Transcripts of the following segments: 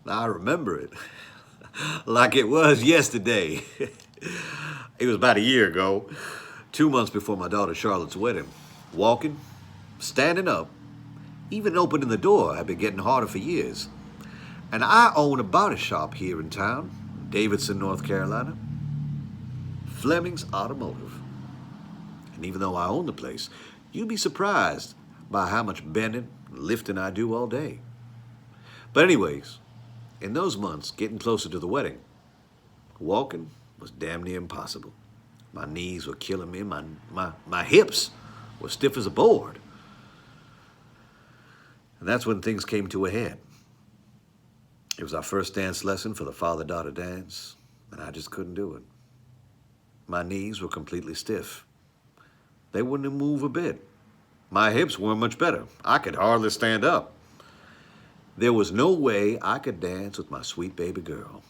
I remember it like it was yesterday. It was about a year ago, 2 months before my daughter Charlotte's wedding. Walking, standing up, even opening the door had been getting harder for years. And I own a body shop here in town, Davidson, North Carolina, Fleming's Automotive. And even though I own the place, you'd be surprised by how much bending and lifting I do all day. But anyways, in those months, getting closer to the wedding, walking was damn near impossible. My knees were killing me, my hips were stiff as a board. And that's when things came to a head. It was our first dance lesson for the father-daughter dance, and I just couldn't do it. My knees were completely stiff. They wouldn't move a bit. My hips weren't much better. I could hardly stand up. There was no way I could dance with my sweet baby girl.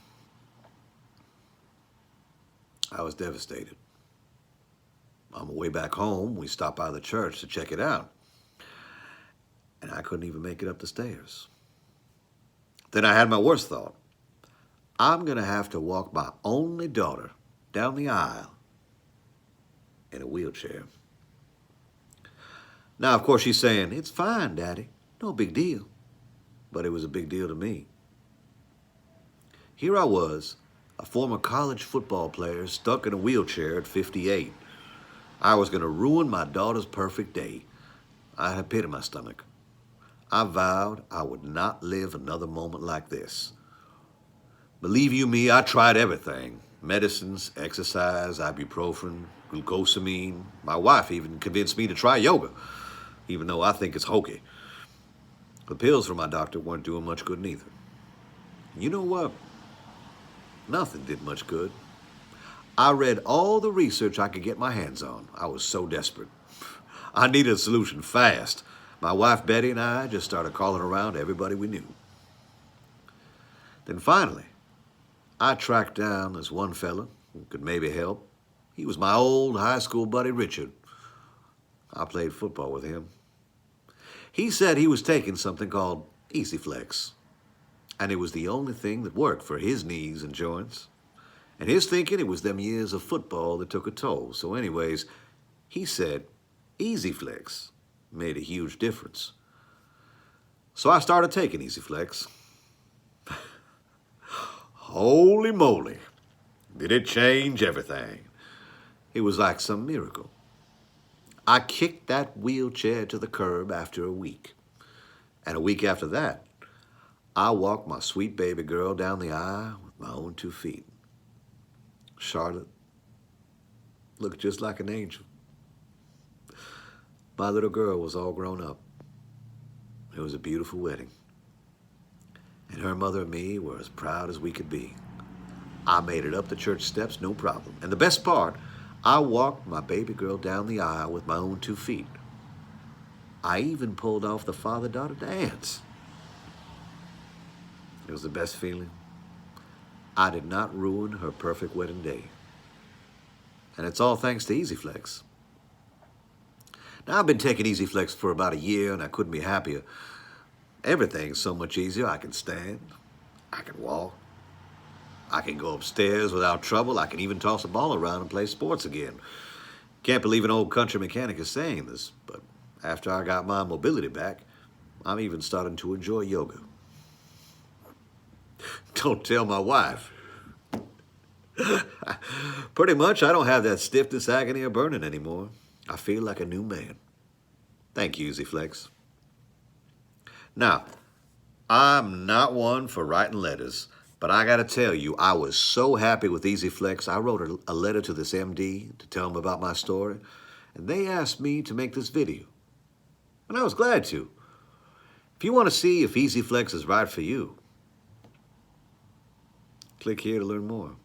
I was devastated. On my way back home, we stopped by the church to check it out, and I couldn't even make it up the stairs. Then I had my worst thought. I'm going to have to walk my only daughter down the aisle in a wheelchair. Now, of course, she's saying, "It's fine, Daddy. No big deal." But it was a big deal to me. Here I was, a former college football player stuck in a wheelchair at 58. I was going to ruin my daughter's perfect day. I had a pit in my stomach. I vowed I would not live another moment like this. Believe you me, I tried everything. Medicines, exercise, ibuprofen, glucosamine. My wife even convinced me to try yoga, even though I think it's hokey. The pills from my doctor weren't doing much good neither. You know what? Nothing did much good. I read all the research I could get my hands on. I was so desperate. I needed a solution fast. My wife Betty and I just started calling around everybody we knew. Then finally, I tracked down this one fella who could maybe help. He was my old high school buddy Richard. I played football with him. He said he was taking something called Easy Flex, and it was the only thing that worked for his knees and joints. And his thinking it was them years of football that took a toll. So anyways, he said Easy Flex made a huge difference. So I started taking Easy Flex. Holy moly, did it change everything. It was like some miracle. I kicked that wheelchair to the curb after a week. And a week after that, I walked my sweet baby girl down the aisle with my own 2 feet. Charlotte looked just like an angel. My little girl was all grown up. It was a beautiful wedding. And her mother and me were as proud as we could be. I made it up the church steps, no problem. And the best part, I walked my baby girl down the aisle with my own 2 feet. I even pulled off the father-daughter dance. It was the best feeling. I did not ruin her perfect wedding day. And it's all thanks to Easy Flex. Now, I've been taking Easy Flex for about a year, and I couldn't be happier. Everything's so much easier. I can stand, I can walk, I can go upstairs without trouble. I can even toss a ball around and play sports again. Can't believe an old country mechanic is saying this, but after I got my mobility back, I'm even starting to enjoy yoga. Don't tell my wife. Pretty much, I don't have that stiffness, agony, or burning anymore. I feel like a new man. Thank you, Easy Flex. Now, I'm not one for writing letters, but I gotta tell you, I was so happy with Easy Flex. I wrote a letter to this MD to tell him about my story, and they asked me to make this video. And I was glad to. If you want to see if Easy Flex is right for you, click here to learn more.